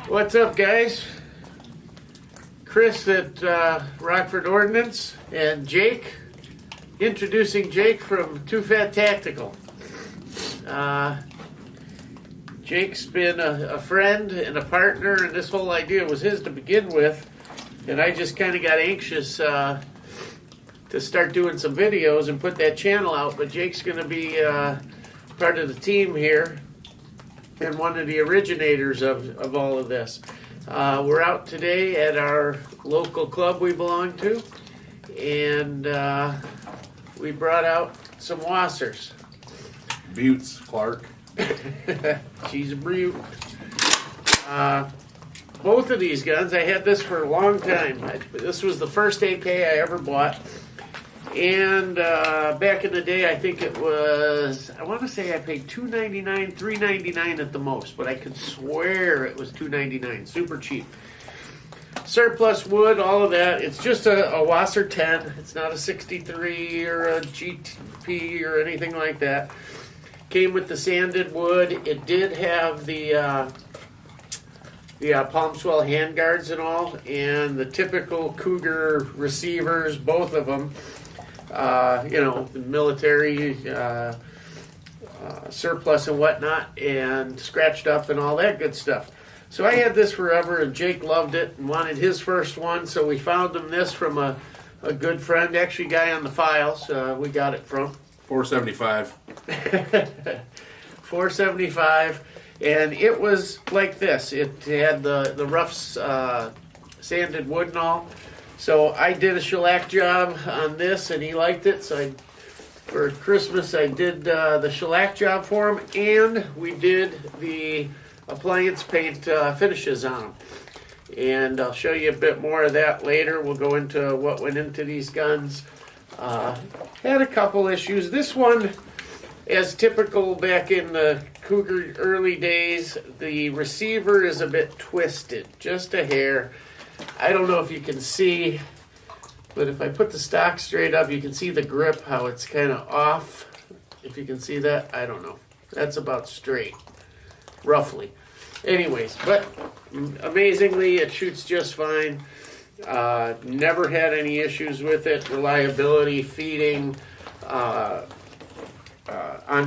What's up, guys? Chris at Rockford Ordnance and Jake, introducing Jake from Too Fat Tactical. Jake's been a friend and a partner, and this whole idea was his to begin with, and I just kind of got anxious to start doing some videos and put that channel out, but Jake's going to be part of the team here and one of the originators of all of this. We're out today at our local club we belong to, and we brought out some WASRs. Buttes, Clark. She's a brute. Both of these guns, I had this for a long time. This was the first AK I ever bought. And back in the day, I think it was, I want to say I paid $2.99, $3.99 at the most, but I could swear it was $2.99, super cheap. Surplus wood, all of that. It's just a WASR 10. It's not a 63 or a GTP or anything like that. Came with the sanded wood. It did have the palm swell handguards and all, and the typical Cugir receivers, both of them. The military surplus and whatnot, and scratched up and all that good stuff. So I had this forever, and Jake loved it and wanted his first one, so we found him this from a good friend, actually a guy on the files we got it from. $4.75. $4.75, and it was like this. It had the rough sanded wood and all. So I did a shellac job on this, and he liked it. So for Christmas, I did the shellac job for him, and we did the appliance paint finishes on them. And I'll show you a bit more of that later. We'll go into what went into these guns. Had a couple issues. This one, as typical back in the Cugir early days, the receiver is a bit twisted, just a hair. I don't know if you can see, but if I put the stock straight up, you can see the grip, how it's kind of off. If you can see that, I don't know. That's about straight, roughly. Anyways, but amazingly, it shoots just fine. Never had any issues with it. Reliability, feeding, on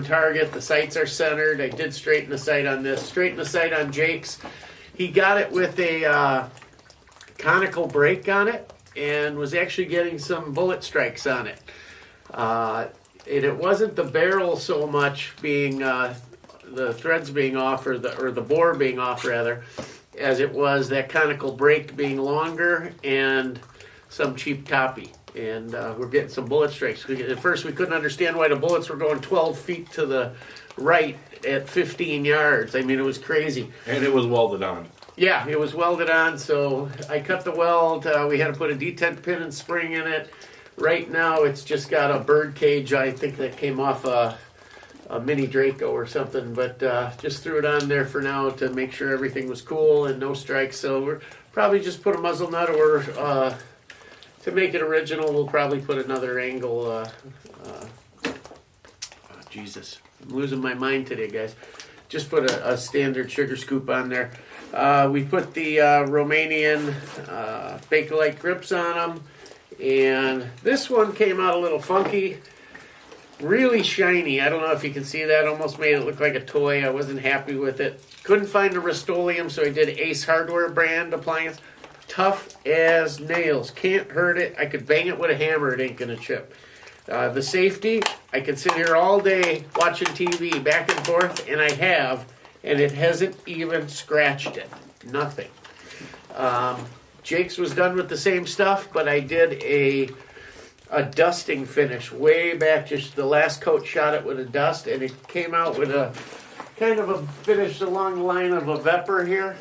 target. The sights are centered. I did straighten the sight on this. Straighten the sight on Jake's. He got it with a conical break on it, and was actually getting some bullet strikes on it. It wasn't the barrel so much being the threads being off, or the bore being off rather, as it was that conical break being longer and some cheap copy. And we're getting some bullet strikes. At first we couldn't understand why the bullets were going 12 feet to the right at 15 yards. I mean, it was crazy. And it was welded on. Yeah, it was welded on, so I cut the weld. We had to put a detent pin and spring in it. Right now, it's just got a bird cage, I think, that came off a mini Draco or something, but just threw it on there for now to make sure everything was cool and no strikes. So we're probably just put a muzzle nut, or to make it original, we'll probably put another angle. Jesus, I'm losing my mind today, guys. Just put a standard sugar scoop on there. We put the Romanian Bakelite grips on them, and this one came out a little funky, really shiny. I don't know if you can see that. Almost made it look like a toy. I wasn't happy with it. Couldn't find the Rust-Oleum, so I did Ace Hardware brand appliance. Tough as nails. Can't hurt it. I could bang it with a hammer. It ain't gonna chip. The safety, I could sit here all day watching TV back and forth, and I have, and it hasn't even scratched it. Nothing. Jake's was done with the same stuff, but I did a dusting finish way back. Just the last coat shot it with a dust, and it came out with a kind of a finish along the line of a Vepr here.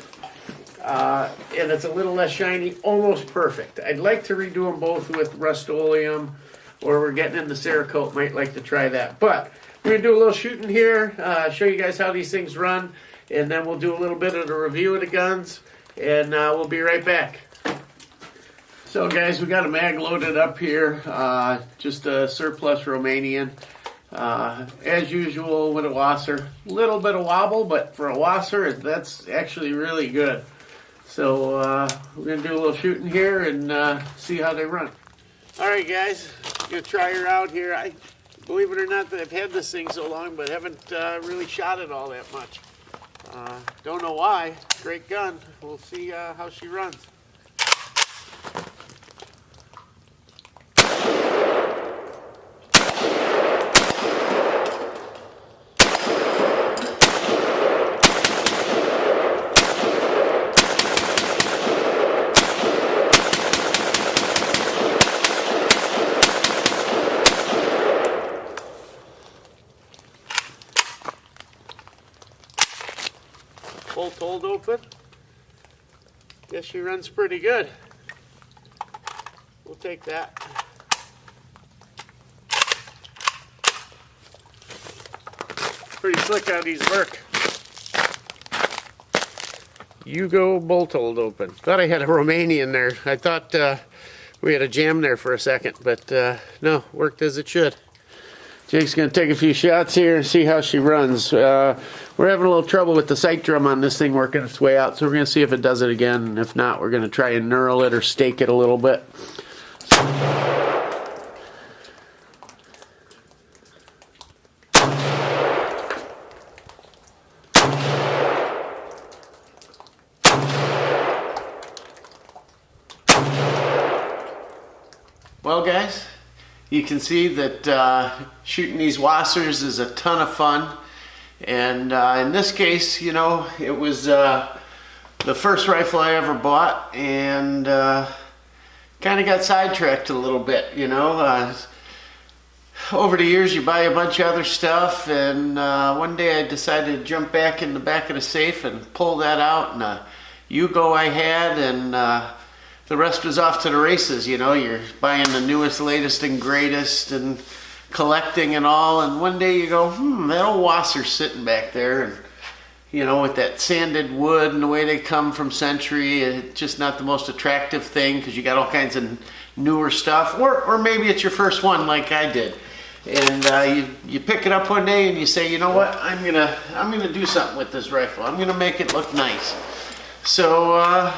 And it's a little less shiny, almost perfect. I'd like to redo them both with Rust-Oleum, or we're getting into Cerakote, might like to try that. But we're going to do a little shooting here, show you guys how these things run, and then we'll do a little bit of the review of the guns, and we'll be right back. So guys, we got a mag loaded up here, just a surplus Romanian. As usual with a WASR, a little bit of wobble, but for a WASR, that's actually really good. So we're gonna do a little shooting here and see how they run. All right, guys, gonna try her out here. I believe it or not, that I've had this thing so long, but haven't really shot it all that much. Don't know why. Great gun. We'll see how she runs. Bolt hold open. Guess she runs pretty good. We'll take that. Pretty slick how these work. You go bolt hold open. Thought I had a Romanian there. I thought we had a jam there for a second, but no, worked as it should. Jake's going to take a few shots here and see how she runs. We're having a little trouble with the sight drum on this thing working its way out, so we're going to see if it does it again. And if not, we're going to try and knurl it or stake it a little bit. Well, guys, you can see that shooting these WASRs is a ton of fun. And in this case, you know, it was the first rifle I ever bought, and kind of got sidetracked a little bit, you know. Over the years, you buy a bunch of other stuff, and one day I decided to jump back in the back of the safe and pull that out, and a Yugo I had, and the rest was off to the races. You know, you're buying the newest, latest, and greatest, and collecting and all, and one day you go, that old WASR's sitting back there, and you know, with that sanded wood and the way they come from Century, it's just not the most attractive thing because you got all kinds of newer stuff, or maybe it's your first one like I did, and you pick it up one day and you say, you know what, I'm gonna do something with this rifle. I'm gonna make it look nice. So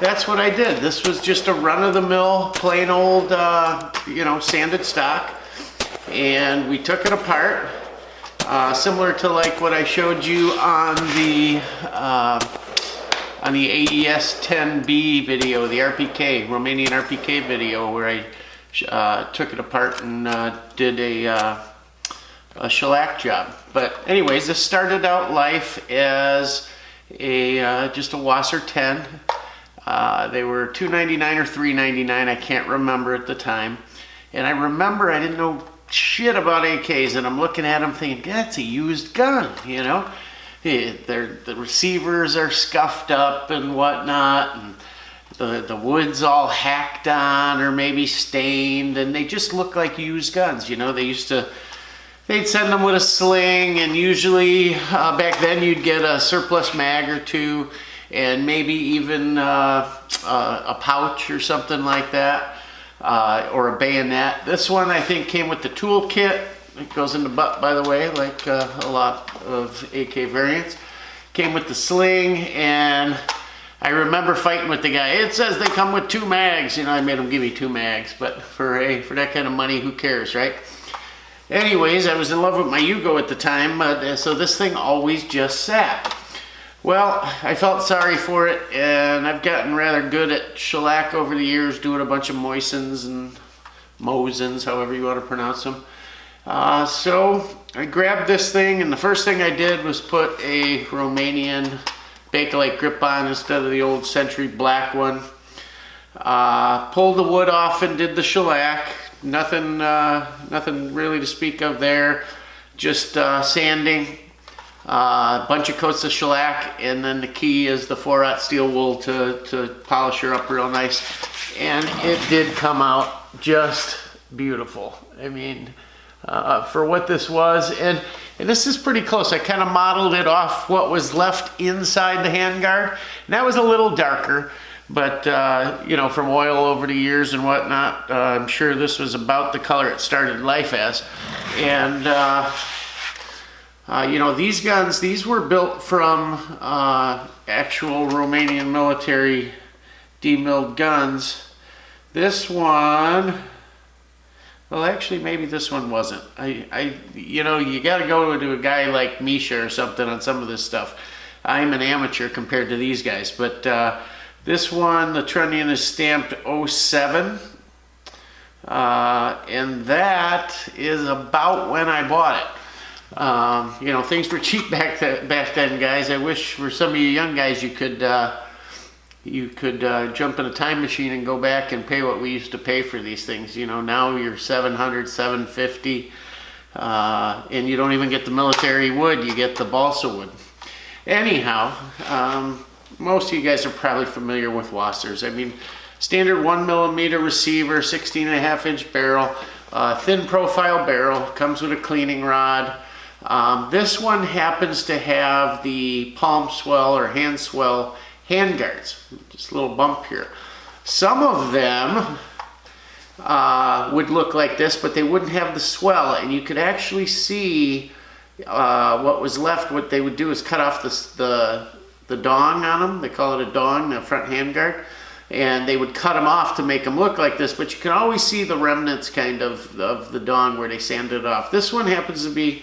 that's what I did. This was just a run-of-the-mill, plain old, you know, sanded stock. And we took it apart, similar to like what I showed you on the AES 10B video, the RPK, Romanian RPK video, where I took it apart and did a shellac job. But anyways, this started out life as just a WASR 10. They were $2.99 or $3.99, I can't remember at the time. And I remember I didn't know shit about AKs, and I'm looking at them thinking, that's a used gun, you know. The receivers are scuffed up and whatnot, and the wood's all hacked on or maybe stained, and they just look like used guns, you know. They'd send them with a sling, and usually back then you'd get a surplus mag or two, and maybe even a pouch or something like that. Or a bayonet. This one I think came with the tool kit. It goes in the butt, by the way, like a lot of AK variants. Came with the sling, and I remember fighting with the guy. It says they come with 2 mags. You know, I made him give me 2 mags, but for that kind of money, who cares, right? Anyways, I was in love with my Yugo at the time, so this thing always just sat. Well, I felt sorry for it, and I've gotten rather good at shellac over the years, doing a bunch of moistens and mosins, however you want to pronounce them. So I grabbed this thing, and the first thing I did was put a Romanian Bakelite grip on instead of the old Century black one. Pulled the wood off and did the shellac. Nothing really to speak of there. Just sanding. A bunch of coats of shellac, and then the key is the 4/0 steel wool to polish her up real nice. And it did come out just beautiful. I mean, for what this was, and this is pretty close. I kind of modeled it off what was left inside the handguard, and that was a little darker, but you know, from oil over the years and whatnot, I'm sure this was about the color it started life as. And you know, these guns, these were built from actual Romanian military demilled guns. This one, well, actually, maybe this one wasn't. You know, you got to go to a guy like Misha or something on some of this stuff. I'm an amateur compared to these guys, but this one, the trunnion is stamped 07, and that is about when I bought it. You know, things were cheap back then, guys. I wish for some of you young guys you could jump in a time machine and go back and pay what we used to pay for these things. You know, now you're 700, 750, and you don't even get the military wood, you get the balsa wood. Anyhow, most of you guys are probably familiar with WASRs. I mean, standard 1mm receiver, 16.5-inch barrel, thin profile barrel, comes with a cleaning rod. This one happens to have the palm swell or hand swell hand guards, just a little bump here. Some of them would look like this, but they wouldn't have the swell, and you could actually see what was left. What they would do is cut off the dong on them. They call it a dong, the front hand guard, and they would cut them off to make them look like this, but you can always see the remnants kind of the dong where they sanded it off. This one happens to be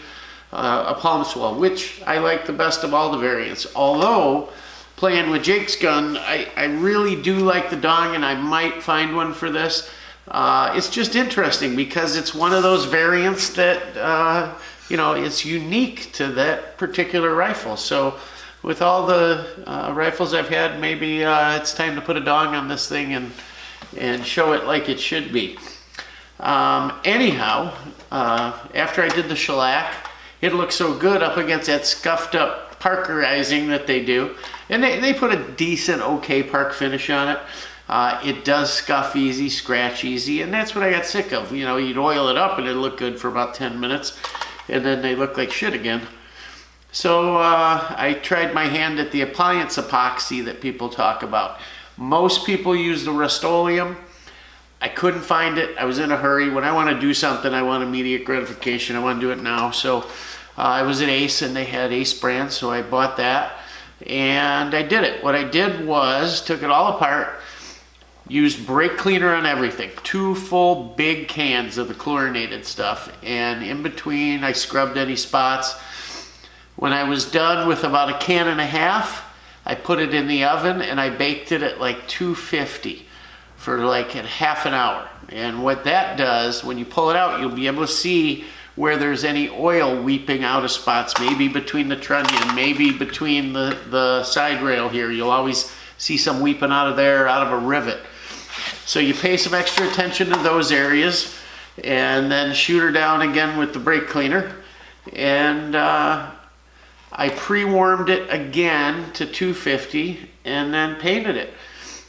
a palm swell, which I like the best of all the variants, although playing with Jake's gun, I really do like the dong, and I might find one for this. It's just interesting because it's one of those variants that, you know, it's unique to that particular rifle. So with all the rifles I've had, maybe it's time to put a dong on this thing and show it like it should be. Anyhow, after I did the shellac, it looked so good up against that scuffed up parkerizing that they do. And they put a decent, okay park finish on it. It does scuff easy, scratch easy, and that's what I got sick of. You know, you'd oil it up and it'd look good for about 10 minutes, and then they look like shit again. So I tried my hand at the appliance epoxy that people talk about. Most people use the Rust-Oleum. I couldn't find it. I was in a hurry. When I want to do something, I want immediate gratification. I want to do it now. So I was at Ace, and they had Ace brand, so I bought that. And I did it. What I did was took it all apart, used brake cleaner on everything, 2 full big cans of the chlorinated stuff, and in between I scrubbed any spots. When I was done with about 1.5 cans, I put it in the oven and I baked it at like 250 for like half an hour. And what that does, when you pull it out, you'll be able to see where there's any oil weeping out of spots, maybe between the trunnion, maybe between the side rail here. You'll always see some weeping out of there, out of a rivet. So you pay some extra attention to those areas, and then shoot her down again with the brake cleaner. And I pre-warmed it again to 250 and then painted it.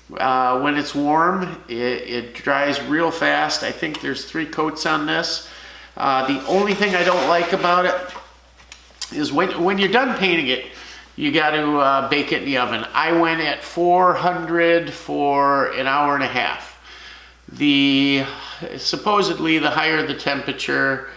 When it's warm, it dries real fast. I think there's 3 coats on this. The only thing I don't like about it is when you're done painting it, you got to bake it in the oven. I went at 400 for 1.5 hours. Supposedly the higher the temperature,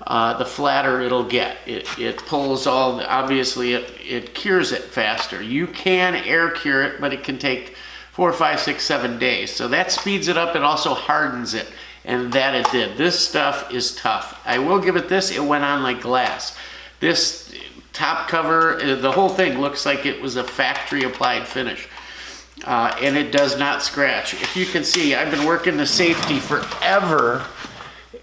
the flatter it'll get. It pulls all, obviously it cures it faster. You can air cure it, but it can take 4, 5, 6, 7 days. So that speeds it up. It also hardens it. And that it did. This stuff is tough. I will give it this, it went on like glass. This top cover, the whole thing looks like it was a factory applied finish. And it does not scratch. If you can see, I've been working the safety forever,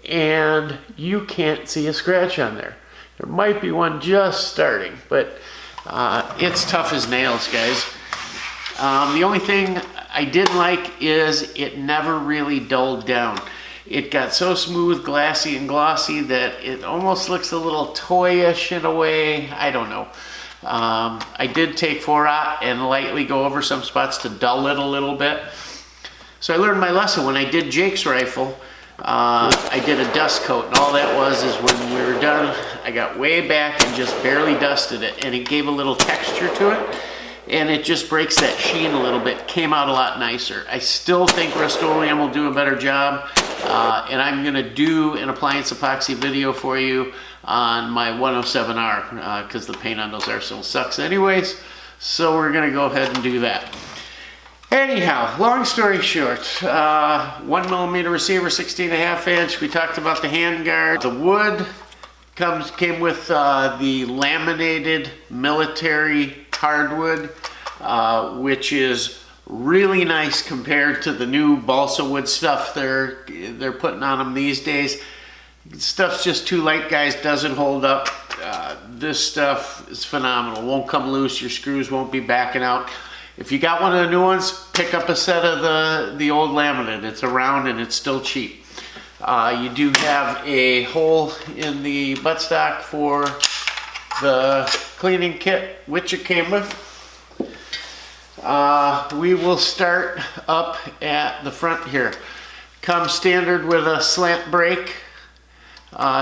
and you can't see a scratch on there. There might be one just starting, but it's tough as nails, guys. The only thing I didn't like is it never really dulled down. It got so smooth, glassy, and glossy that it almost looks a little toyish in a way. I don't know. I did take 4-aught and lightly go over some spots to dull it a little bit. So I learned my lesson. When I did Jake's rifle, I did a dust coat, and all that was is when we were done, I got way back and just barely dusted it, and it gave a little texture to it. And it just breaks that sheen a little bit. Came out a lot nicer. I still think Rust-Oleum will do a better job, and I'm going to do an appliance epoxy video for you on my 107R because the paint on those arsenals sucks anyways. So we're gonna go ahead and do that. Anyhow, long story short, 1mm receiver, 16.5 inch. We talked about the handguard. The wood came with the laminated military hardwood, which is really nice compared to the new balsa wood stuff they're putting on them these days. Stuff's just too light, guys, doesn't hold up. This stuff is phenomenal. Won't come loose, your screws won't be backing out. If you got one of the new ones, pick up a set of the old laminate. It's around and it's still cheap. You do have a hole in the buttstock for the cleaning kit, which it came with. We will start up at the front here. Comes standard with a slant brake,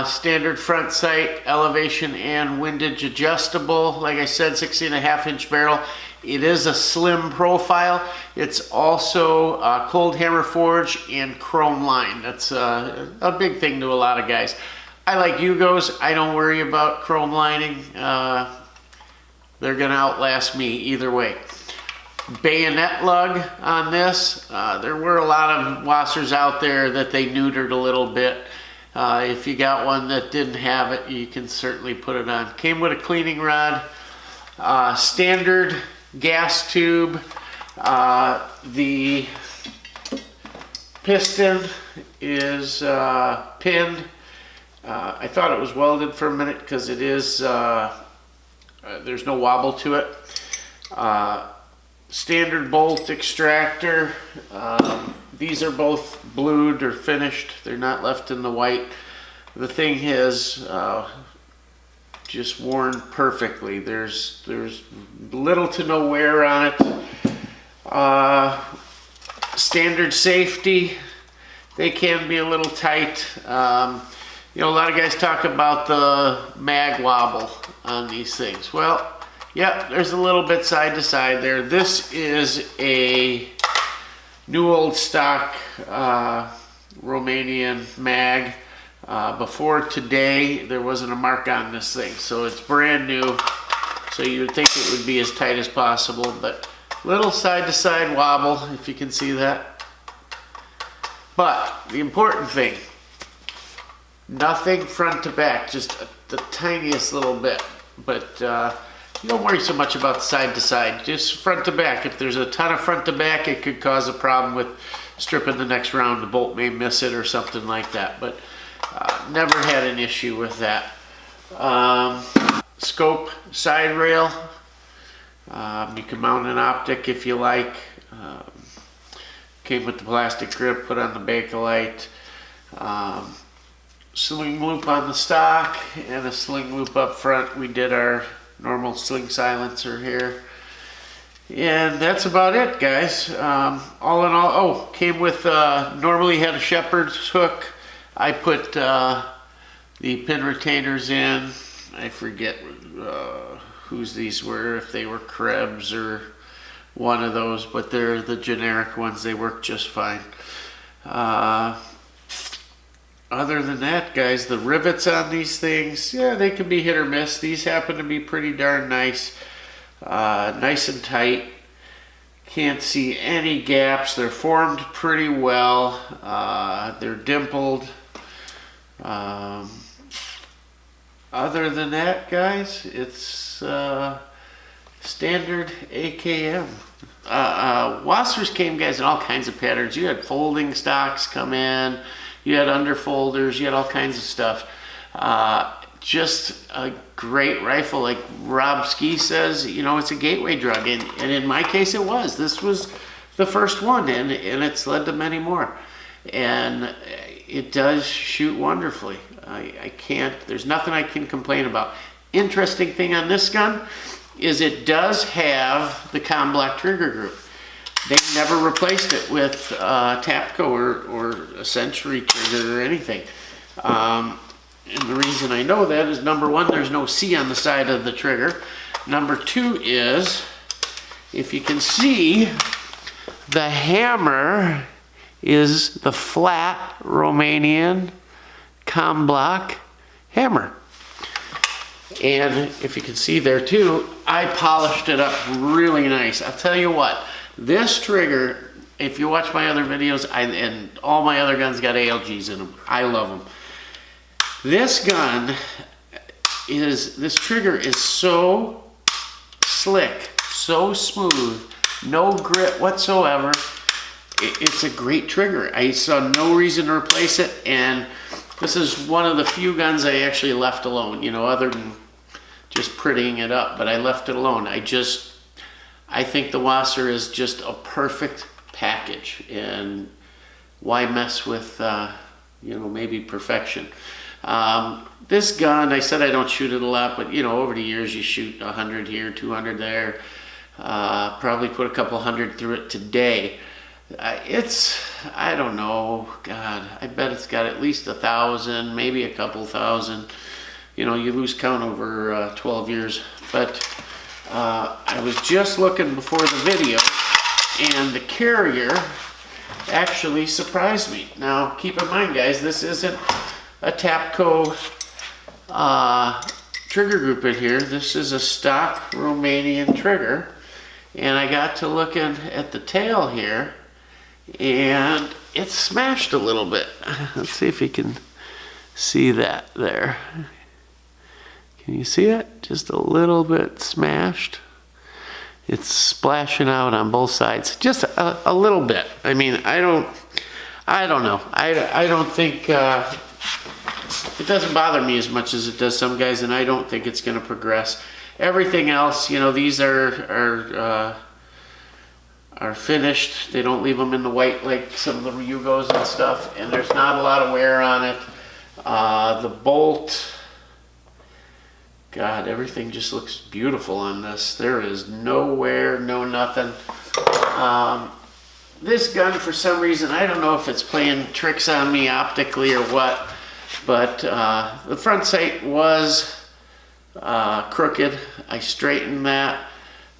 standard front sight, elevation and windage adjustable. Like I said, 16.5 inch barrel. It is a slim profile. It's also cold hammer forged and chrome lined. That's a big thing to a lot of guys. I like Yugos. I don't worry about chrome lining. They're gonna outlast me either way. Bayonet lug on this. There were a lot of WASRs out there that they neutered a little bit. If you got one that didn't have it, you can certainly put it on. Came with a cleaning rod, standard gas tube. The piston is pinned. I thought it was welded for a minute because it is, there's no wobble to it. Standard bolt extractor. These are both blued or finished. They're not left in the white. The thing has just worn perfectly. There's little to no wear on it. Standard safety. They can be a little tight. You know, a lot of guys talk about the mag wobble on these things. Well, yeah, there's a little bit side to side there. This is a new old stock Romanian mag. Before today, there wasn't a mark on this thing, so it's brand new. So you would think it would be as tight as possible, but little side to side wobble, if you can see that. But the important thing, nothing front to back, just the tiniest little bit. But you don't worry so much about side to side, just front to back. If there's a ton of front to back, it could cause a problem with stripping the next round. The bolt may miss it or something like that, but never had an issue with that. Scope side rail. You can mount an optic if you like. Came with the plastic grip, put on the Bakelite. Sling loop on the stock and a sling loop up front. We did our normal sling silencer here. And that's about it, guys. All in all, oh, came with, normally had a shepherd's hook. I put the pin retainers in. I forget whose these were, if they were Krebs or one of those, but they're the generic ones. They work just fine. Other than that, guys, the rivets on these things, yeah, they can be hit or miss. These happen to be pretty darn nice. Nice and tight. Can't see any gaps. They're formed pretty well. They're dimpled. Other than that, guys, it's standard AKM. WASRs came, guys, in all kinds of patterns. You had folding stocks come in. You had underfolders. You had all kinds of stuff. Just a great rifle. Like Rob Ski says, you know, it's a gateway drug. And in my case, it was. This was the first one, and it's led to many more. And it does shoot wonderfully. I can't, there's nothing I can complain about. Interesting thing on this gun is it does have the Block trigger group. They never replaced it with Tapco or a Century trigger or anything. And the reason I know that is, number one, there's no C on the side of the trigger. Number two is, if you can see, the hammer is the flat Romanian Block hammer. And if you can see there too, I polished it up really nice. I'll tell you what, this trigger, if you watch my other videos, and all my other guns got ALGs in them. I love them. This gun this trigger is so slick, so smooth, no grit whatsoever. It's a great trigger. I saw no reason to replace it, and this is one of the few guns I actually left alone, you know, other than just prettying it up, but I left it alone. I think the WASR is just a perfect package, and why mess with, you know, maybe perfection. This gun, I said I don't shoot it a lot, but you know, over the years you shoot 100 here, 200 there, probably put a couple hundred through it today. I don't know, God, I bet it's got at least 1,000, maybe a couple thousand. You know, you lose count over 12 years. But I was just looking before the video, and the carrier actually surprised me. Now, keep in mind, guys, this isn't a Tapco trigger group in here. This is a stock Romanian trigger. And I got to looking at the tail here, and it's smashed a little bit. Let's see if you can see that there. Can you see it? Just a little bit smashed. It's splashing out on both sides, just a little bit. I mean, I don't know. I don't think it doesn't bother me as much as it does some guys, and I don't think it's going to progress. Everything else, you know, these are finished. They don't leave them in the white like some of the Ryugos and stuff, and there's not a lot of wear on it. The bolt, God, everything just looks beautiful on this. There is no wear, no nothing. This gun, for some reason, I don't know if it's playing tricks on me optically or what, but the front sight was crooked. I straightened that,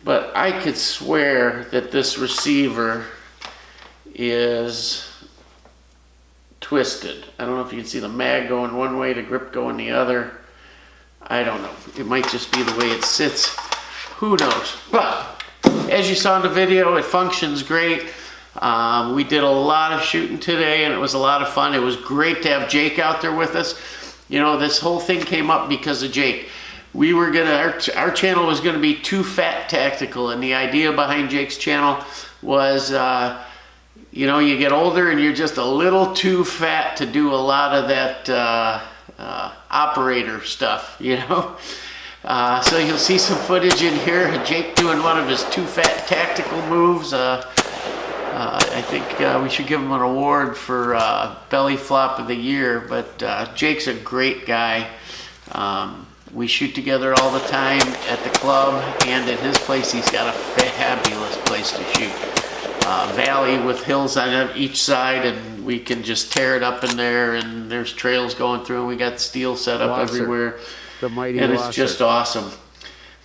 but I could swear that this receiver is twisted. I don't know if you can see the mag going one way, the grip going the other. I don't know. It might just be the way it sits. Who knows? But as you saw in the video, it functions great. We did a lot of shooting today, and it was a lot of fun. It was great to have Jake out there with us. You know, this whole thing came up because of Jake. We were gonna, our channel was gonna be Too Fat Tactical, and the idea behind Jake's channel was, you know, you get older and you're just a little too fat to do a lot of that operator stuff, you know. So you'll see some footage in here, Jake doing one of his Too Fat Tactical moves. I think we should give him an award for belly flop of the year, but Jake's a great guy. We shoot together all the time at the club, and at his place he's got a fabulous place to shoot. Valley with hills on each side, and we can just tear it up in there, and there's trails going through, and we got steel set up everywhere, the mighty and WASR. it's just awesome.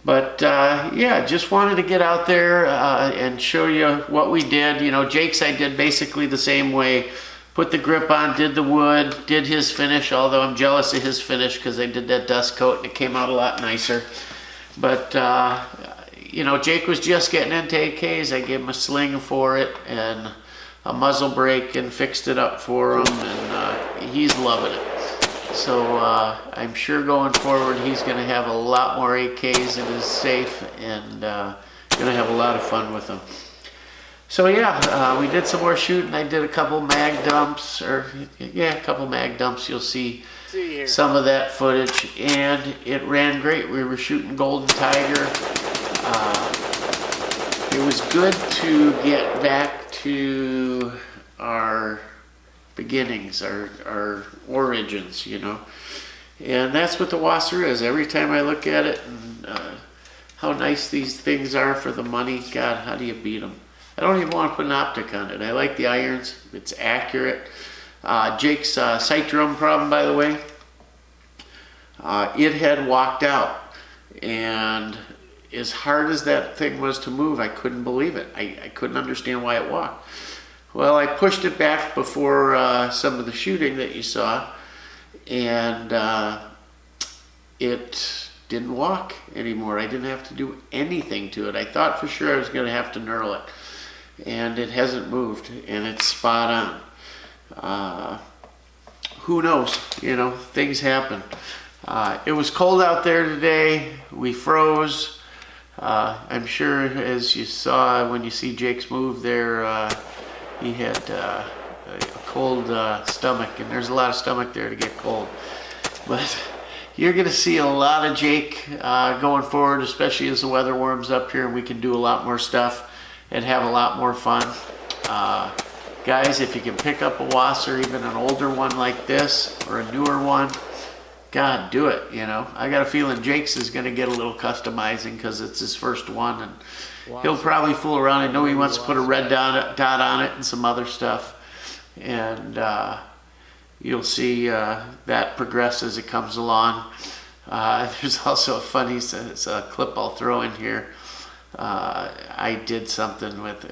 But yeah, just wanted to get out there and show you what we did. You know, Jake's I did basically the same way. Put the grip on, did the wood, did his finish, although I'm jealous of his finish because I did that dust coat and it came out a lot nicer. But you know, Jake was just getting into AKs. I gave him a sling for it and a muzzle brake and fixed it up for him, and he's loving it. So I'm sure going forward he's going to have a lot more AKs in his safe, and going to have a lot of fun with them. So yeah, we did some more shooting. I did a couple mag dumps, or yeah, a couple mag dumps. You'll see some of that footage, and it ran great. We were shooting Golden Tiger. It was good to get back to our beginnings, our origins, you know. And that's what the WASR is. Every time I look at it, and how nice these things are for the money, God, how do you beat them? I don't even want to put an optic on it. I like the irons. It's accurate. Jake's sight drum problem, by the way, it had walked out. And as hard as that thing was to move, I couldn't believe it. I couldn't understand why it walked. Well, I pushed it back before some of the shooting that you saw, and it didn't walk anymore. I didn't have to do anything to it. I thought for sure I was going to have to knurl it, and it hasn't moved, and it's spot on. Who knows? You know, things happen. It was cold out there today. We froze. I'm sure, as you saw when you see Jake's move there, he had a cold stomach, and there's a lot of stomach there to get cold. But you're going to see a lot of Jake going forward, especially as the weather warms up here and we can do a lot more stuff and have a lot more fun. Guys, if you can pick up a WASR, even an older one like this or a newer one, God, do it. You know, I got a feeling Jake's is going to get a little customizing because it's his first one, and he'll probably fool around. I know he wants to put a red dot on it and some other stuff, and you'll see that progress as it comes along. There's also a funny it's a clip I'll throw in here. I did something with,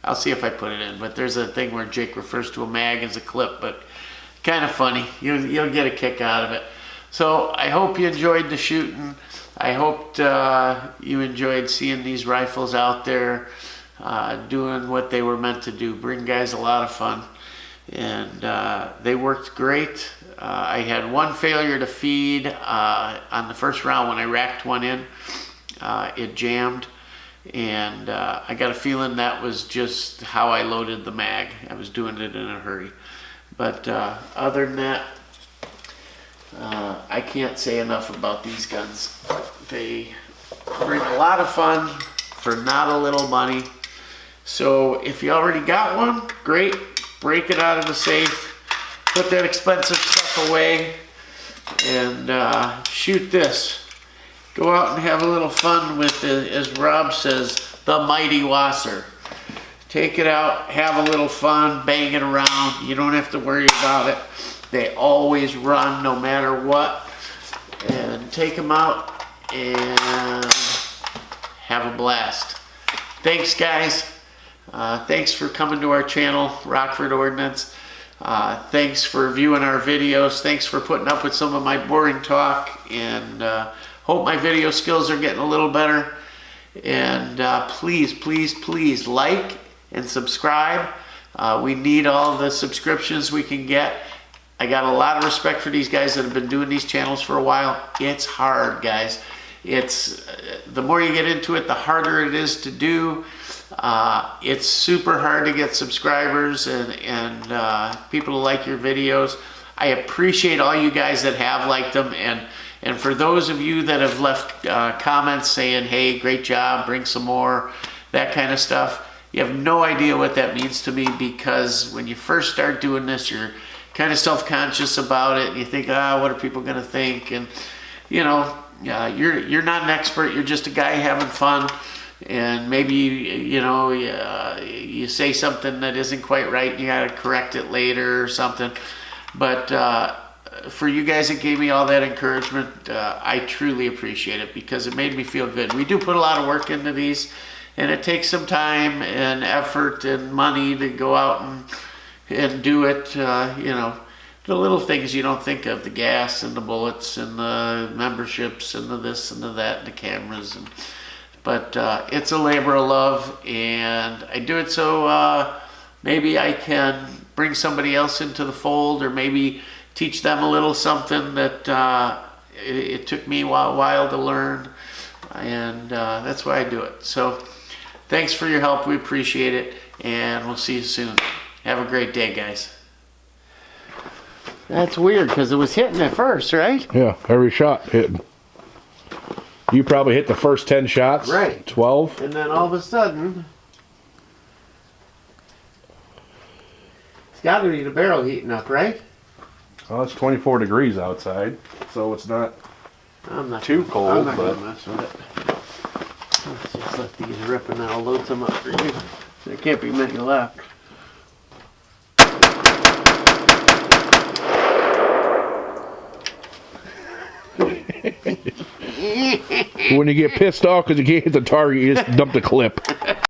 I'll see if I put it in, but there's a thing where Jake refers to a mag as a clip, but kind of funny. You'll get a kick out of it. So I hope you enjoyed the shooting. I hoped you enjoyed seeing these rifles out there doing what they were meant to do, bring guys a lot of fun. And they worked great. I had one failure to feed on the first round when I racked one in. It jammed, and I got a feeling that was just how I loaded the mag. I was doing it in a hurry. But other than that, I can't say enough about these guns. They bring a lot of fun for not a little money. So if you already got one, great. Break it out of the safe, put that expensive stuff away, and shoot this. Go out and have a little fun with, as Rob says, the mighty WASR. Take it out, have a little fun, bang it around. You don't have to worry about it. They always run no matter what. And take them out and have a blast. Thanks, guys. Thanks for coming to our channel, Rockford Ordnance. Thanks for viewing our videos. Thanks for putting up with some of my boring talk. And hope my video skills are getting a little better. And please, please, please like and subscribe. We need all the subscriptions we can get. I got a lot of respect for these guys that have been doing these channels for a while. It's hard, guys. It's the more you get into it, the harder it is to do. It's super hard to get subscribers and people to like your videos. I appreciate all you guys that have liked them, and for those of you that have left comments saying, hey, great job, bring some more, that kind of stuff. You have no idea what that means to me, because when you first start doing this, you're kind of self-conscious about it, and you think, what are people going to think? And you know, you're not an expert. You're just a guy having fun, and maybe you say something that isn't quite right, and you got to correct it later or something. But for you guys that gave me all that encouragement, I truly appreciate it, because it made me feel good. We do put a lot of work into these, and it takes some time and effort and money to go out and do it. The little things you don't think of, the gas and the bullets and the memberships and the this and the that and the cameras. But it's a labor of love, and I do it so maybe I can bring somebody else into the fold, or maybe teach them a little something that it took me a while to learn, and that's why I do it. So thanks for your help. We appreciate it, and we'll see you soon. Have a great day, guys. That's weird, because it was hitting at first, right? Yeah, every shot hitting. You probably hit the first 10 shots. Right. 12. And then all of a sudden, it's got to be the barrel heating up, right? Well, it's 24 degrees outside, so it's not too cold. I'm not going to mess with it. Let's just let these rip, and then I'll load some up for you. There can't be many left. When you get pissed off because you can't hit the target, you just dump the clip.